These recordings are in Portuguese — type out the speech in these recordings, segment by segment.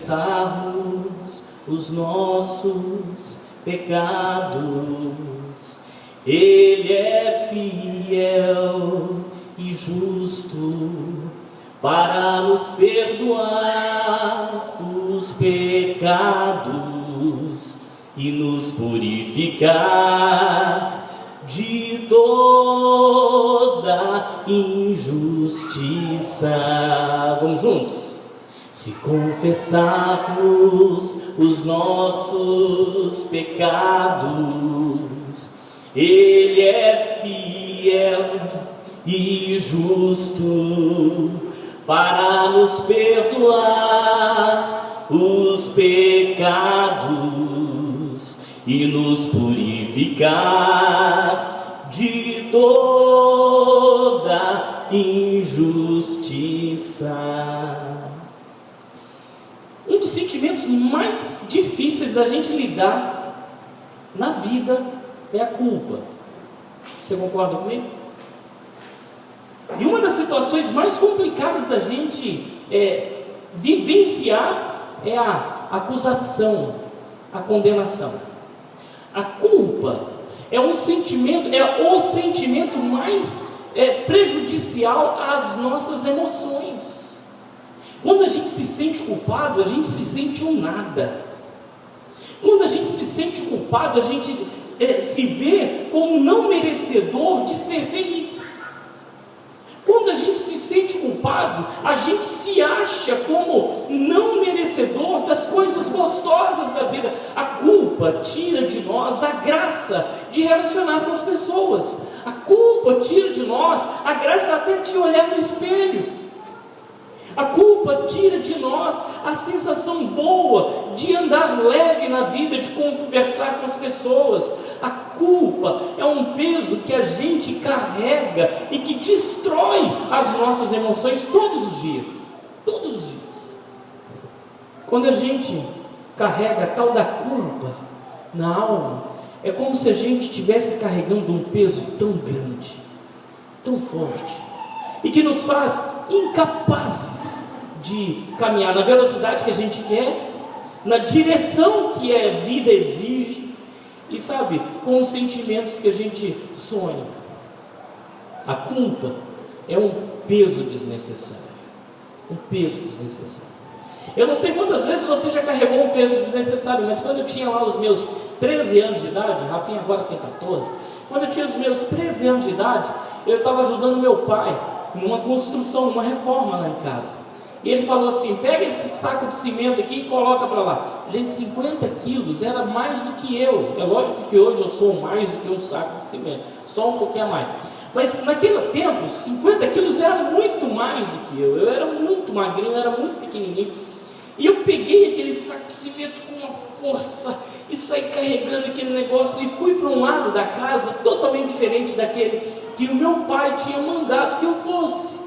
confessarmos os nossos pecados, Ele é fiel e justo para nos perdoar os pecados e nos purificar de toda injustiça. Vamos juntos? Se confessarmos os nossos pecados, Ele é fiel e justo para nos perdoar os pecados e nos purificar de toda injustiça. Um dos sentimentos mais difíceis da gente lidar na vida é a culpa. Você concorda comigo? E uma das situações mais complicadas da gente vivenciar é a acusação, a condenação. A culpa é o sentimento mais prejudicial às nossas emoções. Quando a gente se sente culpado, a gente se sente um nada. Quando a gente se sente culpado, a gente se vê como não merecedor de ser feliz. Quando a gente se sente culpado, a gente se acha como não merecedor das coisas gostosas da vida. A culpa tira de nós a graça de relacionar com as pessoas. A culpa tira de nós a graça até de olhar no espelho. A culpa tira de nós a sensação boa de andar leve na vida, de conversar com as pessoas. A culpa é um peso que a gente carrega e que destrói as nossas emoções todos os dias. Todos os dias. Quando a gente carrega a tal da culpa na alma, é como se a gente estivesse carregando um peso tão grande, tão forte, e que nos faz incapazes de caminhar na velocidade que a gente quer, na direção que a vida exige, e sabe, com os sentimentos que a gente sonha. A culpa é um peso desnecessário. Um peso desnecessário. Eu não sei quantas vezes você já carregou um peso desnecessário, mas quando eu tinha lá os meus 13 anos de idade, Rafinha agora tem 14, quando eu tinha os meus 13 anos de idade, eu estava ajudando meu pai numa construção, numa reforma lá em casa. E ele falou assim: pega esse saco de cimento aqui e coloca para lá. Gente, 50 quilos era mais do que eu. É lógico que hoje eu sou mais do que um saco de cimento, só um pouquinho a mais. Mas naquele tempo, 50 quilos era muito mais do que eu. Eu era muito magrinho, eu era muito pequenininho. E eu peguei aquele saco de cimento com uma força e saí carregando aquele negócio e fui para um lado da casa totalmente diferente daquele que o meu pai tinha mandado que eu fosse.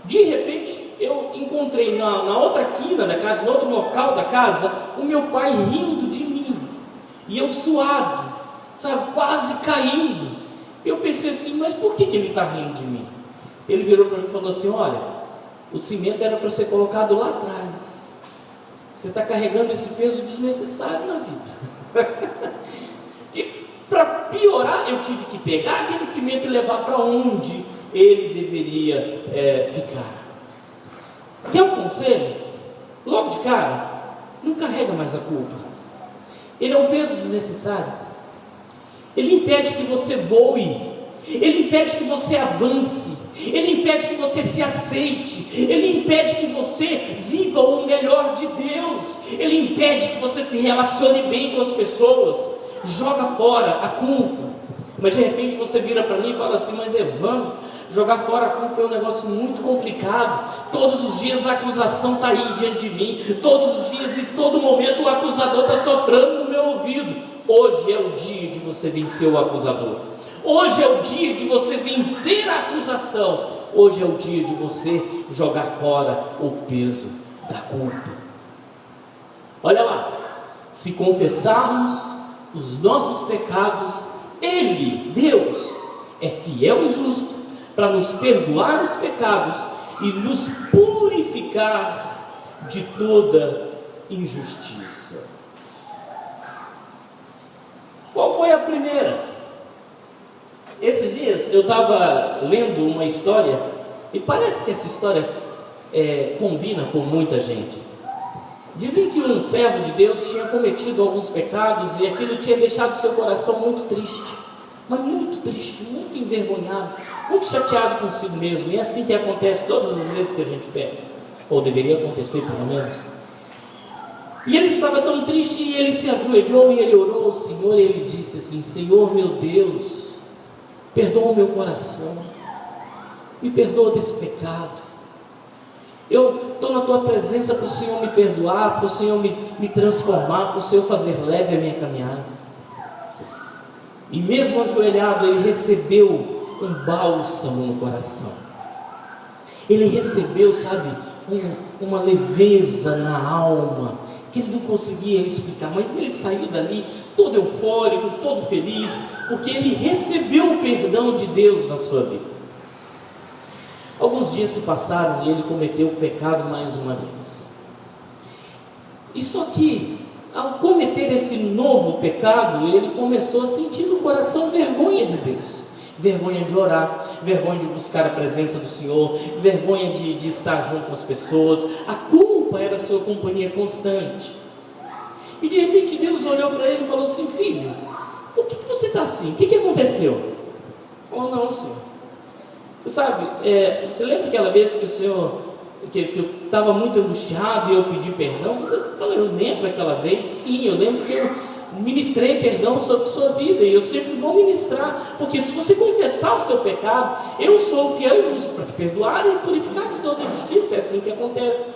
De repente, eu encontrei na outra quina da casa, no outro local da casa, o meu pai rindo de mim. E eu suado, sabe, quase caindo. Eu pensei assim: mas por que ele está rindo de mim? Ele virou para mim e falou assim: olha, o cimento era para ser colocado lá atrás. Você está carregando esse peso desnecessário na vida. E para piorar, eu tive que pegar aquele cimento e levar para onde ele deveria ficar. Quer um conselho? Logo de cara, não carrega mais a culpa. Ele é um peso desnecessário. Ele impede que você voe. Ele impede que você avance. Ele impede que você se aceite. Ele impede que você viva o melhor de Deus. Ele impede que você se relacione bem com as pessoas. Joga fora a culpa. Mas de repente você vira para mim e fala assim: mas Evandro, jogar fora a culpa é um negócio muito complicado. Todos os dias a acusação está aí diante de mim. Todos os dias, em todo momento, o acusador está soprando no meu ouvido. Hoje é o dia de você vencer o acusador. Hoje é o dia de você vencer a acusação. Hoje é o dia de você jogar fora o peso da culpa. Olha lá, se confessarmos os nossos pecados, Ele, Deus, é fiel e justo para nos perdoar os pecados e nos purificar de toda injustiça. Qual foi a primeira? Esses dias eu estava lendo uma história, e parece que essa história combina com muita gente. Dizem que um servo de Deus tinha cometido alguns pecados e aquilo tinha deixado seu coração muito triste, mas muito triste, muito envergonhado, muito chateado consigo mesmo. E é assim que acontece todas as vezes que a gente peca, ou deveria acontecer pelo menos. E ele estava tão triste e ele se ajoelhou e ele orou ao Senhor e ele disse assim: Senhor meu Deus, perdoa o meu coração, me perdoa desse pecado. Eu estou na tua presença para o Senhor me perdoar, para o Senhor me transformar, para o Senhor fazer leve a minha caminhada. E mesmo ajoelhado, ele recebeu um bálsamo no coração. Ele recebeu, sabe, uma leveza na alma, que ele não conseguia explicar, mas ele saiu dali todo eufórico, todo feliz, porque ele recebeu o perdão de Deus na sua vida. Alguns dias se passaram e ele cometeu o pecado mais uma vez. E só que, ao cometer esse novo pecado, ele começou a sentir no coração vergonha de Deus, vergonha de orar, vergonha de buscar a presença do Senhor, vergonha de estar junto com as pessoas. A culpa era a sua companhia constante. E de repente Deus olhou para ele e falou assim: filho, por que você está assim? O que aconteceu? Ele falou: não, Senhor, você sabe, você lembra aquela vez que o Senhor, que eu estava muito angustiado e eu pedi perdão? Eu lembro aquela vez, sim, eu lembro que eu ministrei perdão sobre a sua vida, e eu sempre vou ministrar, porque se você confessar o seu pecado, eu sou fiel e justo para te perdoar e purificar de toda a justiça. É assim que acontece.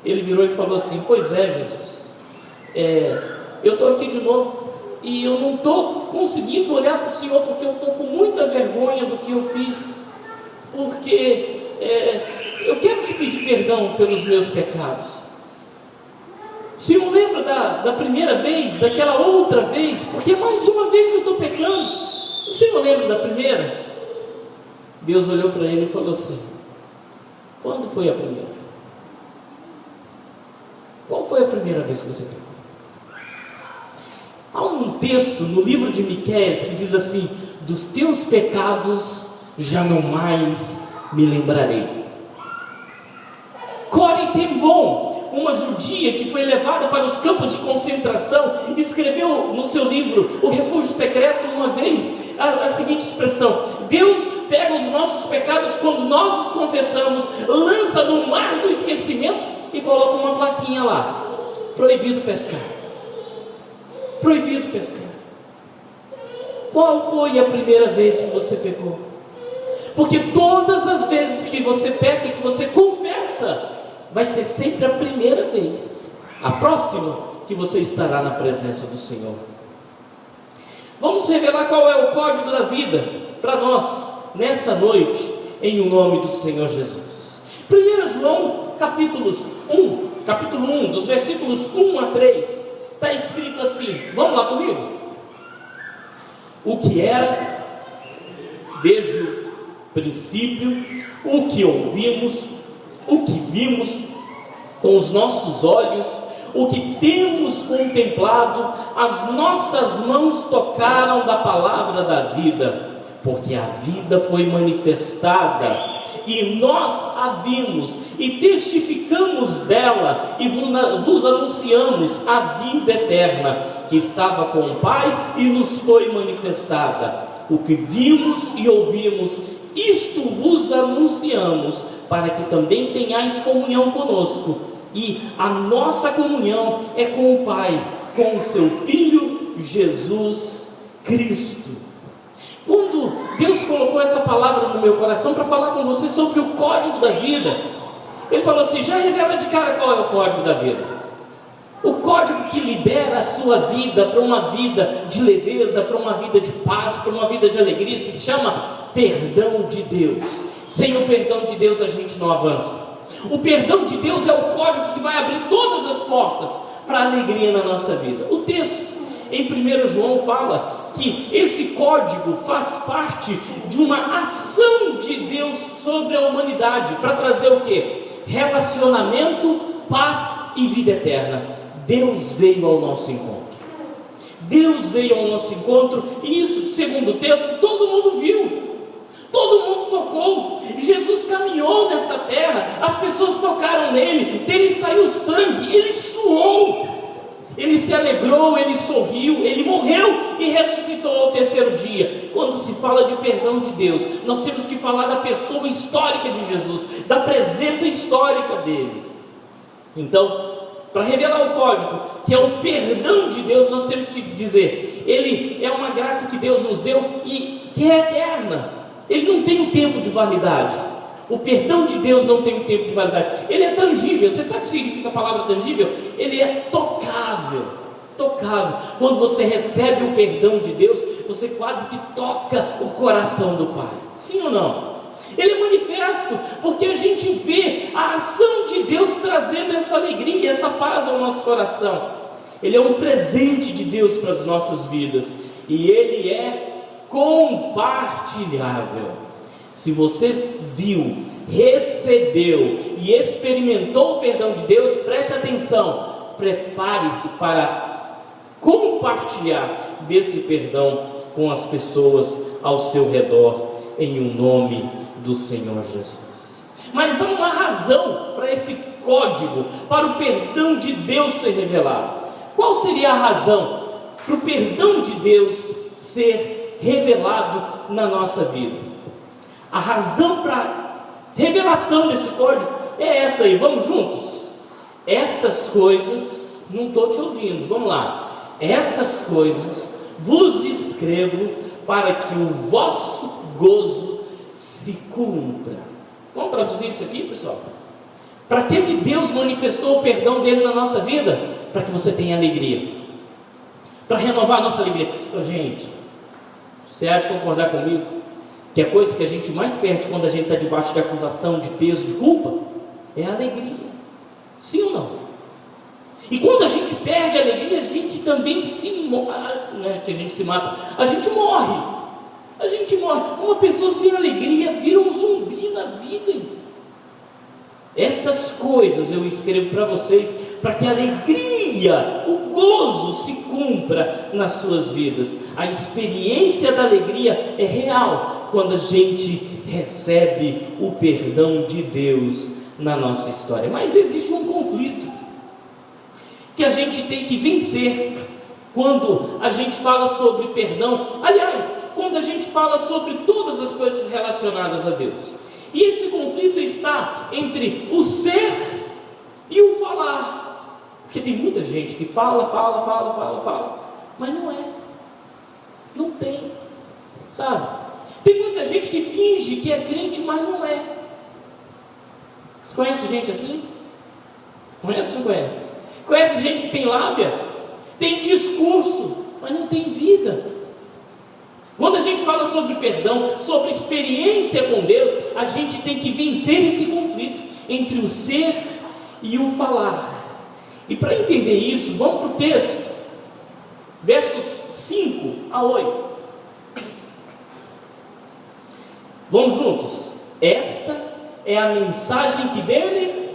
Ele virou e falou assim: pois é, Jesus, eu estou aqui de novo e eu não estou conseguindo olhar para o Senhor, porque eu estou com muita vergonha do que eu fiz, porque eu quero te pedir perdão pelos meus pecados. O Senhor lembra da primeira vez, daquela outra vez, porque é mais uma vez que eu estou pecando. O Senhor lembra da primeira? Deus olhou para ele e falou assim: quando foi a primeira? Qual foi a primeira vez que você pecou? Há um texto no livro de Miqueias que diz assim: dos teus pecados já não mais me lembrarei. Corrie ten Boom, uma judia que foi levada para os campos de concentração, escreveu no seu livro O Refúgio Secreto uma vez a seguinte expressão: Deus pega os nossos pecados quando nós os confessamos, lança no mar do esquecimento e coloca uma plaquinha lá: proibido pescar. Proibido pescar. Qual foi a primeira vez que você pecou? Porque todas as vezes que você peca e que você confessa, vai ser sempre a primeira vez. A próxima que você estará na presença do Senhor. Vamos revelar qual é o código da vida para nós nessa noite, em o nome do Senhor Jesus. 1 João capítulo 1, dos versículos 1 a 3, está escrito assim, vamos lá comigo? O que era desde o princípio, o que ouvimos, o que vimos com os nossos olhos, o que temos contemplado, as nossas mãos tocaram da palavra da vida, porque a vida foi manifestada, e nós a vimos, e testificamos dela, e vos anunciamos a vida eterna, que estava com o Pai, e nos foi manifestada. O que vimos e ouvimos, isto vos anunciamos, para que também tenhais comunhão conosco, e a nossa comunhão é com o Pai, com o seu Filho Jesus Cristo. Quando Deus colocou essa palavra no meu coração para falar com você sobre o código da vida, Ele falou assim: já revela de cara qual é o código da vida. O código que libera a sua vida para uma vida de leveza, para uma vida de paz, para uma vida de alegria, se chama perdão de Deus. Sem o perdão de Deus a gente não avança. O perdão de Deus é o código que vai abrir todas as portas para a alegria na nossa vida. O texto em 1 João fala que esse código faz parte de uma ação de Deus sobre a humanidade, para trazer o quê? Relacionamento, paz e vida eterna. Deus veio ao nosso encontro. Deus veio ao nosso encontro, e isso, segundo o texto, todo mundo viu. Todo mundo tocou. Jesus caminhou nessa terra, as pessoas tocaram nele, dele saiu sangue, ele suou, ele se alegrou, ele sorriu, ele morreu e ressuscitou ao terceiro dia. Quando se fala de perdão de Deus, nós temos que falar da pessoa histórica de Jesus, da presença histórica dele. Então, para revelar o código, que é o perdão de Deus, nós temos que dizer, ele é uma graça que Deus nos deu e que é eterna. Ele não tem um tempo de validade. O perdão de Deus não tem um tempo de validade. Ele é tangível. Você sabe o que significa a palavra tangível? Ele é tocável. Tocável. Quando você recebe o perdão de Deus, você quase que toca o coração do Pai. Sim ou não? Ele é manifesto, porque a gente vê a ação de Deus trazendo essa alegria, essa paz ao nosso coração. Ele é um presente de Deus para as nossas vidas. E ele é compartilhável. Se você viu, recebeu e experimentou o perdão de Deus, preste atenção, prepare-se para compartilhar desse perdão com as pessoas ao seu redor, em o nome do Senhor Jesus. Mas há uma razão para esse código, para o perdão de Deus ser revelado. Qual seria a razão para o perdão de Deus ser revelado na nossa vida? A razão para a revelação desse código é essa aí, vamos juntos? Estas coisas, não estou te ouvindo, vamos lá. Estas coisas vos escrevo para que o vosso gozo se cumpra. Vamos traduzir isso aqui, pessoal? Para que Deus manifestou o perdão dele na nossa vida? Para que você tenha alegria, para renovar a nossa alegria. Gente, você há de concordar comigo que a coisa que a gente mais perde quando a gente está debaixo de acusação, de peso, de culpa, é a alegria. Sim ou não? E quando a gente perde a alegria, a gente também que a gente se mata, a gente morre. A gente morre. Uma pessoa sem alegria vira um zumbi na vida. Estas coisas eu escrevo para vocês, para que a alegria, o gozo se cumpra nas suas vidas. A experiência da alegria é real quando a gente recebe o perdão de Deus na nossa história. Mas existe um conflito que a gente tem que vencer quando a gente fala sobre perdão. Aliás, quando a gente fala sobre todas as coisas relacionadas a Deus. E esse conflito está entre o ser e o falar. Porque tem muita gente que fala, mas não é. Não tem. Sabe? Tem muita gente que finge que é crente, mas não é. Você conhece gente assim? Conhece ou não conhece? Conhece gente que tem lábia? Tem discurso, mas não tem vida. Quando a gente fala sobre perdão, sobre experiência com Deus, a gente tem que vencer esse conflito entre o ser e o falar. E para entender isso, vamos para o texto, versos 5 a 8. Vamos juntos? Esta é a mensagem que dele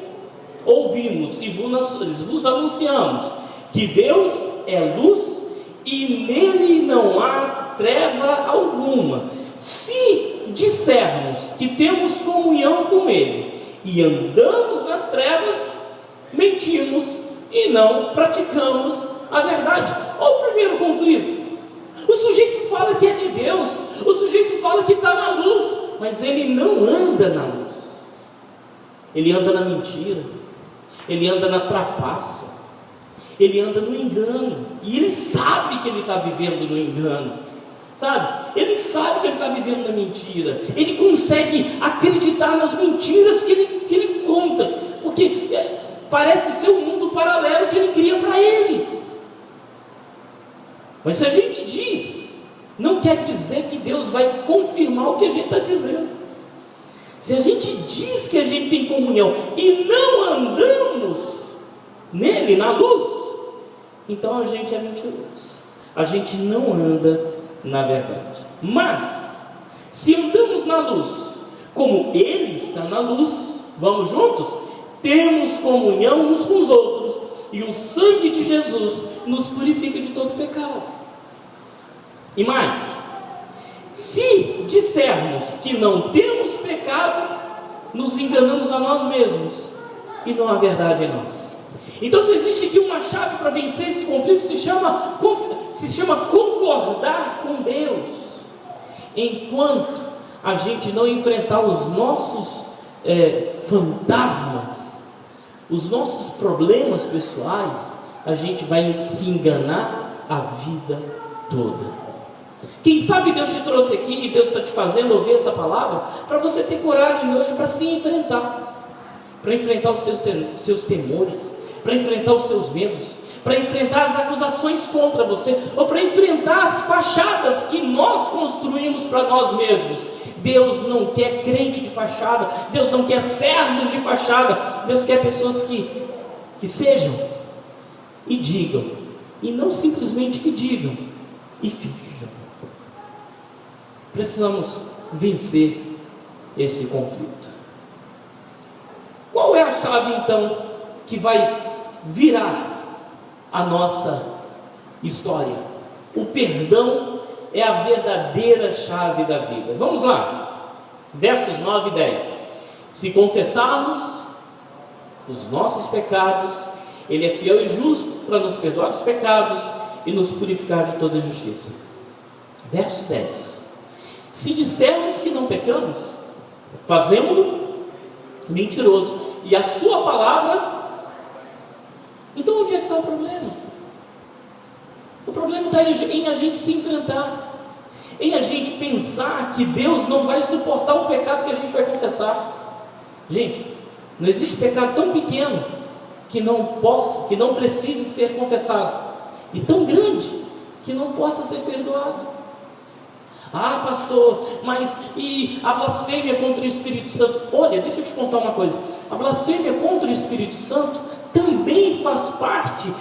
ouvimos e vos anunciamos, que Deus é luz e nele não há treva alguma. Se dissermos que temos comunhão com Ele e andamos nas trevas, mentimos e não praticamos a verdade. Olha o primeiro conflito. O sujeito fala que é de Deus, o sujeito fala que está na luz, mas ele não anda na luz. Ele anda na mentira, ele anda na trapaça, ele anda no engano, e ele sabe que ele está vivendo no engano. Sabe? Ele sabe que ele está vivendo na mentira. Ele consegue acreditar nas mentiras que ele conta, porque parece ser um mundo paralelo que ele cria para ele. Mas se a gente diz, não quer dizer que Deus vai confirmar o que a gente está dizendo. Se a gente diz que a gente tem comunhão e não andamos nele, na luz, então a gente é mentiroso. A gente não anda na verdade. Mas se andamos na luz, como Ele está na luz, vamos juntos? Temos comunhão uns com os outros, e o sangue de Jesus nos purifica de todo pecado. E mais, se dissermos que não temos pecado, nos enganamos a nós mesmos e não há verdade em nós. Então, se existe aqui uma chave para vencer esse conflito, se chama concordar com Deus. Enquanto a gente não enfrentar os nossos fantasmas, os nossos problemas pessoais, a gente vai se enganar a vida toda. Quem sabe Deus te trouxe aqui e Deus está te fazendo ouvir essa palavra para você ter coragem hoje para se enfrentar, para enfrentar os seus temores, para enfrentar os seus medos, para enfrentar as acusações contra você, ou para enfrentar as fachadas que nós construímos para nós mesmos. Deus não quer crente de fachada, Deus não quer servos de fachada, Deus quer pessoas que sejam e digam, e não simplesmente que digam e finjam. Precisamos vencer esse conflito. Qual é a chave então que vai virar a nossa história? O perdão é a verdadeira chave da vida. Vamos lá, versos 9 e 10. Se confessarmos os nossos pecados, Ele é fiel e justo para nos perdoar os pecados e nos purificar de toda justiça. Verso 10. Se dissermos que não pecamos, fazemo-lo mentiroso, e a sua palavra... Então onde é que está o problema? O problema está em a gente se enfrentar, em a gente pensar que Deus não vai suportar o pecado que a gente vai confessar. Gente, não existe pecado tão pequeno que não precise ser confessado, e tão grande que não possa ser perdoado. Ah, pastor, mas e a blasfêmia contra o Espírito Santo? Olha, deixa eu te contar uma coisa. A blasfêmia contra o Espírito Santo também faz parte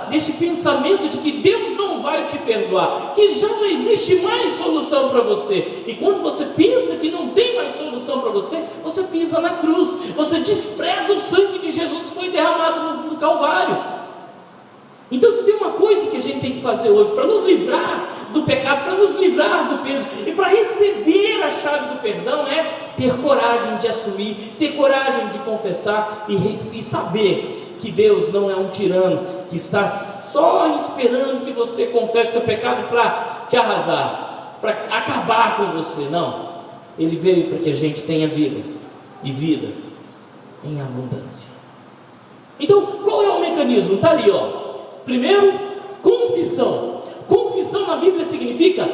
deste pensamento de que Deus não vai te perdoar, que já não existe mais solução para você. E quando você pensa que não tem mais solução para você, você pisa na cruz, você despreza o sangue de Jesus que foi derramado no Calvário. Então, se tem uma coisa que a gente tem que fazer hoje para nos livrar do pecado, para nos livrar do peso e para receber a chave do perdão, é ter coragem de assumir, ter coragem de confessar e saber que Deus não é um tirano que está só esperando que você confesse seu pecado para te arrasar, para acabar com você. Não, Ele veio para que a gente tenha vida, e vida em abundância. Então, qual é o mecanismo? Está ali, ó. Primeiro, confissão. Confissão na Bíblia significa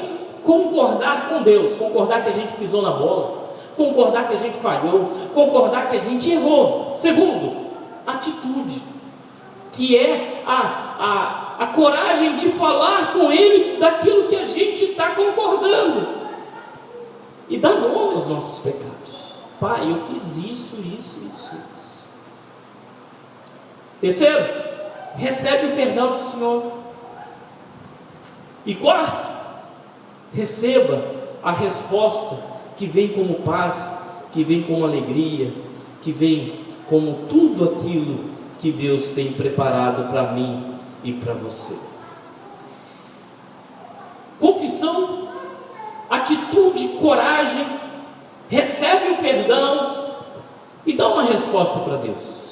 concordar com Deus, concordar que a gente pisou na bola, concordar que a gente falhou, concordar que a gente errou. Segundo, atitude, que é a coragem de falar com Ele daquilo que a gente está concordando e dar nome aos nossos pecados. Pai, eu fiz isso. Terceiro, recebe o perdão do Senhor. E quarto, receba a resposta que vem como paz, que vem como alegria, que vem como tudo aquilo que Deus tem preparado para mim e para você. Confissão, atitude, coragem, recebe o perdão e dá uma resposta para Deus.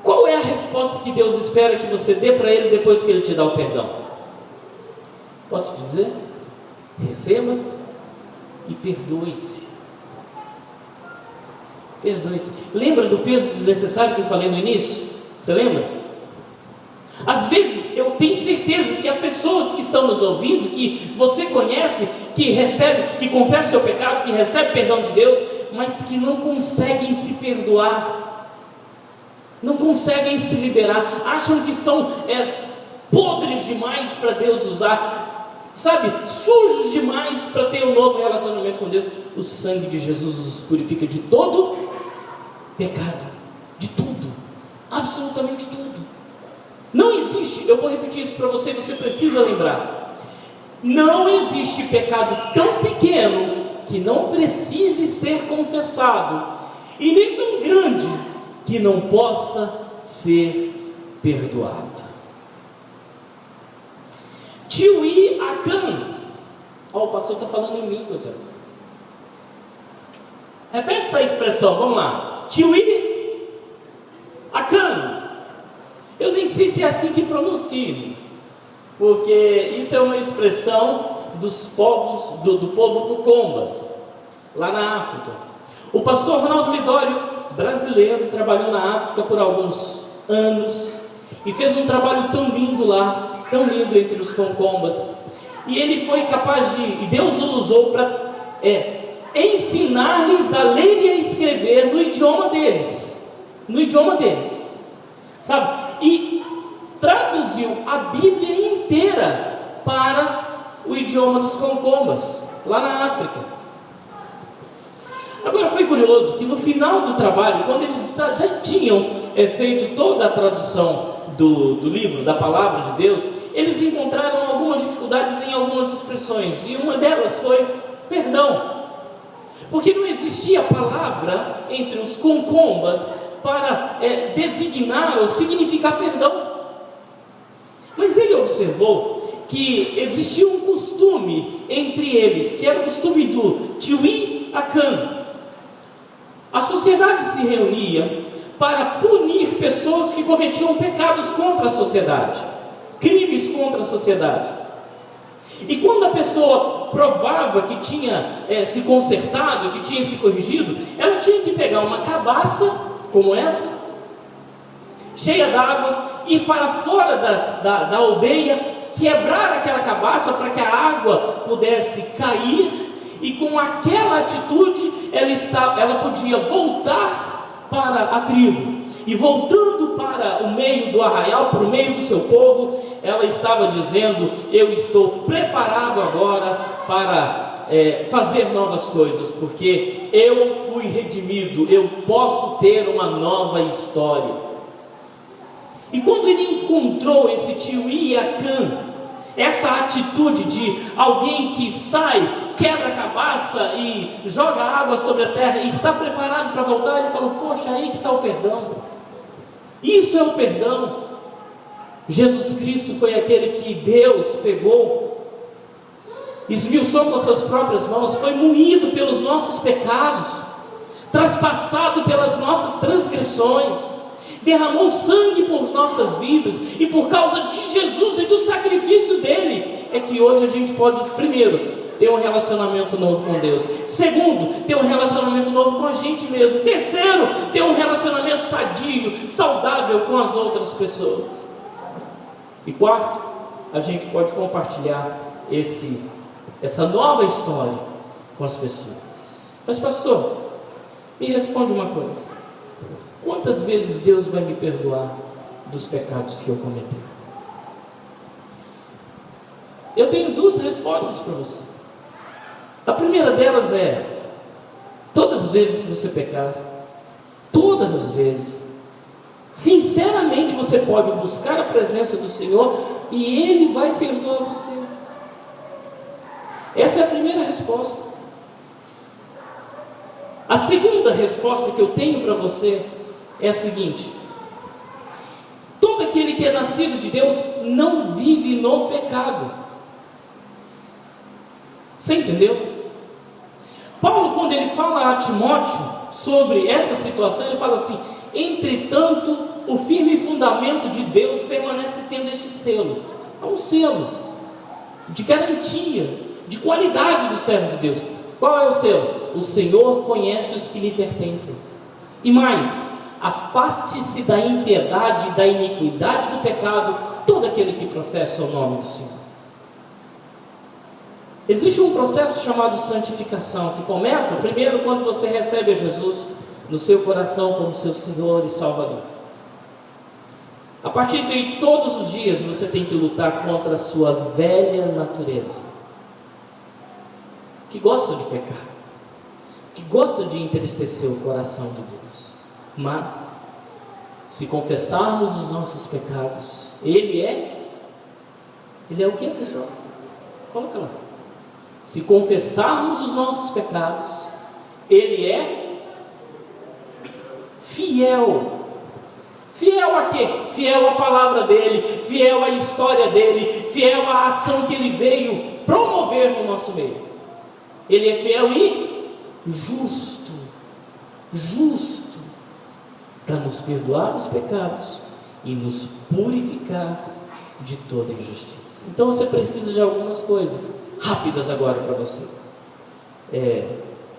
Qual é a resposta que Deus espera que você dê para Ele depois que Ele te dá o perdão? Posso te dizer? Receba e perdoe-se. Perdoe-se. Lembra do peso desnecessário que eu falei no início? Você lembra? Às vezes eu tenho certeza que há pessoas que estão nos ouvindo, que você conhece, que recebe, que confessa o seu pecado, que recebe perdão de Deus, mas que não conseguem se perdoar, não conseguem se liberar, acham que são podres demais para Deus usar, sabe, sujos demais para ter um novo relacionamento com Deus. O sangue de Jesus nos purifica de todo pecado, de tudo, absolutamente tudo. Não existe, eu vou repetir isso para você, você precisa lembrar, não existe pecado tão pequeno que não precise ser confessado, e nem tão grande que não possa ser perdoado. Tiwi Akan. O pastor está falando em línguas. Repete essa expressão, vamos lá. Tiwi Akan. Eu nem sei se é assim que pronuncia, porque isso é uma expressão dos povos, do povo Pucombas, lá na África. O pastor Ronaldo Lidório, brasileiro, trabalhou na África por alguns anos e fez um trabalho tão lindo lá, tão lindo entre os Concombas. E ele foi capaz e Deus o usou para ensinar-lhes a ler e a escrever no idioma deles, sabe? E traduziu a Bíblia inteira para o idioma dos Concombas, lá na África. Agora foi curioso que no final do trabalho, quando eles já tinham feito toda a tradução do livro, da palavra de Deus, eles encontraram algumas dificuldades em algumas expressões, e uma delas foi perdão, porque não existia palavra entre os Concombas para designar ou significar perdão. Mas ele observou que existia um costume entre eles, que era o costume do Tiwi Akan. A sociedade se reunia para punir pessoas que cometiam pecados contra a sociedade, crimes contra a sociedade. E quando a pessoa provava que tinha se consertado, que tinha se corrigido, ela tinha que pegar uma cabaça como essa, cheia d'água, ir para fora da aldeia, quebrar aquela cabaça para que a água pudesse cair, e com aquela atitude ela podia voltar para a tribo. E voltando para o meio do arraial, para o meio do seu povo, ela estava dizendo: eu estou preparado agora para fazer novas coisas, porque eu fui redimido, eu posso ter uma nova história. E quando ele encontrou esse Tiwi Akan, essa atitude de alguém que sai, quebra a cabaça e joga água sobre a terra e está preparado para voltar, ele falou: poxa, aí que está o perdão. Isso é o perdão. Jesus Cristo foi aquele que Deus pegou, esmiuçou com as suas próprias mãos, foi moído pelos nossos pecados, traspassado pelas nossas transgressões, derramou sangue por nossas vidas, e por causa de Jesus e do sacrifício dele, é que hoje a gente pode, primeiro, ter um relacionamento novo com Deus. Segundo, ter um relacionamento novo com a gente mesmo. Terceiro, ter um relacionamento sadio, saudável com as outras pessoas. E quarto, a gente pode compartilhar essa nova história com as pessoas. Mas pastor, me responde uma coisa: quantas vezes Deus vai me perdoar dos pecados que eu cometi? Eu tenho duas respostas para você. A primeira delas é: todas as vezes que você pecar, todas as vezes, sinceramente você pode buscar a presença do Senhor e Ele vai perdoar você. Essa é a primeira resposta. A segunda resposta que eu tenho para você é a seguinte: todo aquele que é nascido de Deus não vive no pecado. Você entendeu? Paulo, quando ele fala a Timóteo sobre essa situação, ele fala assim: entretanto, o firme fundamento de Deus permanece tendo este selo. É um selo de garantia, de qualidade do servo de Deus. Qual é o selo? O Senhor conhece os que lhe pertencem. E mais: afaste-se da impiedade e da iniquidade do pecado todo aquele que professa o nome do Senhor. Existe um processo chamado santificação, que começa primeiro quando você recebe a Jesus no seu coração como seu Senhor e Salvador. A partir daí, todos os dias você tem que lutar contra a sua velha natureza, que gosta de pecar, que gosta de entristecer o coração de Deus. Mas, se confessarmos os nossos pecados, Ele é o que, pessoal? Coloca lá. Se confessarmos os nossos pecados, Ele é fiel Fiel a quê? Fiel à palavra dele, fiel à história dele, fiel à ação que ele veio promover no nosso meio. Ele é fiel e justo, para nos perdoar os pecados e nos purificar de toda injustiça. Então você precisa de algumas coisas rápidas agora para você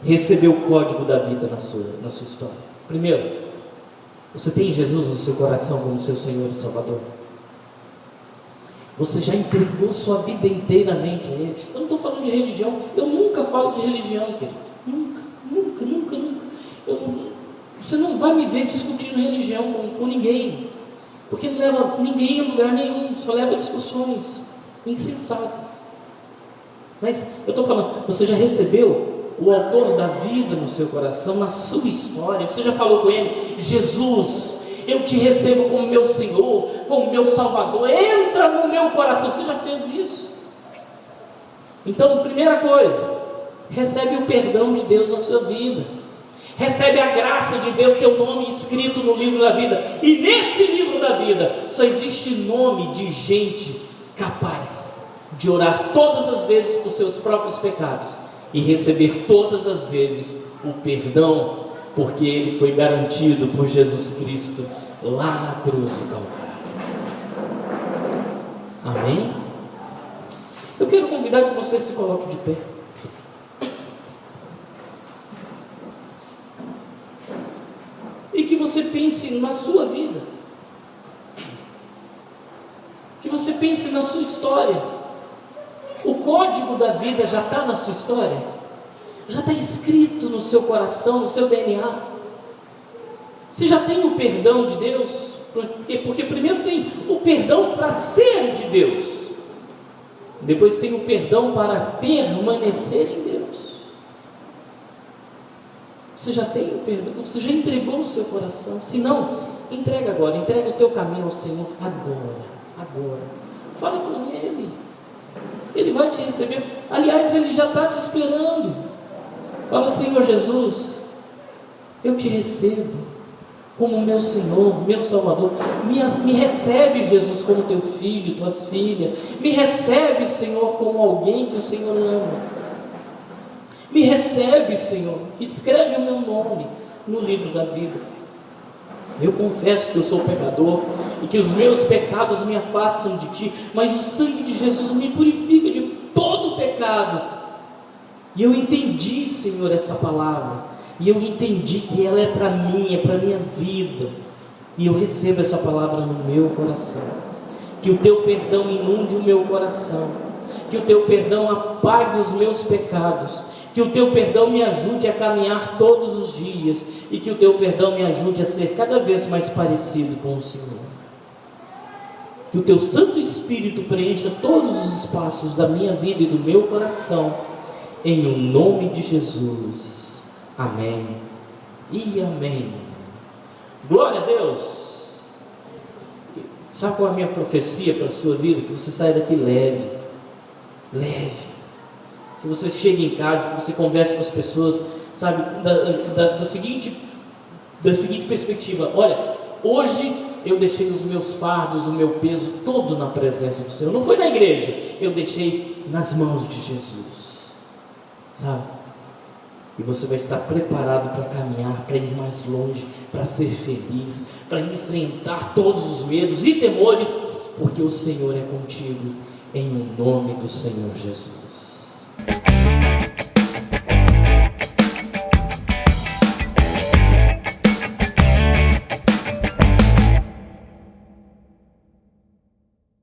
receber o código da vida na sua história. Primeiro, você tem Jesus no seu coração como seu Senhor e Salvador? Você já entregou sua vida inteiramente a Ele? Eu não estou falando de religião. Eu nunca falo de religião, querido. Nunca. Você não vai me ver discutindo religião com ninguém, porque não leva ninguém a lugar nenhum, só leva discussões insensatas. Mas eu estou falando, você já recebeu o autor da vida no seu coração, na sua história? Você já falou com Ele: Jesus, eu te recebo como meu Senhor, como meu Salvador, entra no meu coração. Você já fez isso? Então, primeira coisa, recebe o perdão de Deus na sua vida, recebe a graça de ver o teu nome escrito no livro da vida. E nesse livro da vida só existe nome de gente capaz de orar todas as vezes por seus próprios pecados e receber todas as vezes o perdão, porque ele foi garantido por Jesus Cristo lá na cruz do Calvário. Amém? Eu quero convidar que você se coloque de pé. E que você pense na sua vida, que você pense na sua história. O código da vida já está na sua história, já está escrito no seu coração, no seu DNA. Você já tem o perdão de Deus, porque primeiro tem o perdão para ser de Deus, depois tem o perdão para permanecer em Deus. Você já tem o perdão, você já entregou o seu coração? Se não, entrega agora, entrega o teu caminho ao Senhor agora. Fala com Ele, Ele vai te receber. Aliás, Ele já está te esperando. Fala: Senhor Jesus, eu te recebo como meu Senhor, meu Salvador. Me recebe, Jesus, como teu filho, tua filha. Me recebe, Senhor, como alguém que o Senhor ama. Me recebe, Senhor, escreve o meu nome no livro da vida. Eu confesso que eu sou pecador e que os meus pecados me afastam de Ti, mas o sangue de Jesus me purifica de todo pecado. E eu entendi, Senhor, esta palavra, e eu entendi que ela é para mim, é para a minha vida, e eu recebo essa palavra no meu coração. Que o Teu perdão inunde o meu coração, que o Teu perdão apague os meus pecados, que o Teu perdão me ajude a caminhar todos os dias, e que o Teu perdão me ajude a ser cada vez mais parecido com o Senhor. Que o Teu Santo Espírito preencha todos os espaços da minha vida e do meu coração, em o nome de Jesus. Amém e amém. Glória a Deus. Sabe qual é a minha profecia para a sua vida? Que você saia daqui leve, que você chegue em casa, que você converse com as pessoas, sabe, da seguinte perspectiva: olha, hoje eu deixei os meus fardos, o meu peso todo na presença do Senhor. Não foi na igreja, eu deixei nas mãos de Jesus, sabe? E você vai estar preparado para caminhar, para ir mais longe, para ser feliz, para enfrentar todos os medos e temores, porque o Senhor é contigo, em o nome do Senhor Jesus.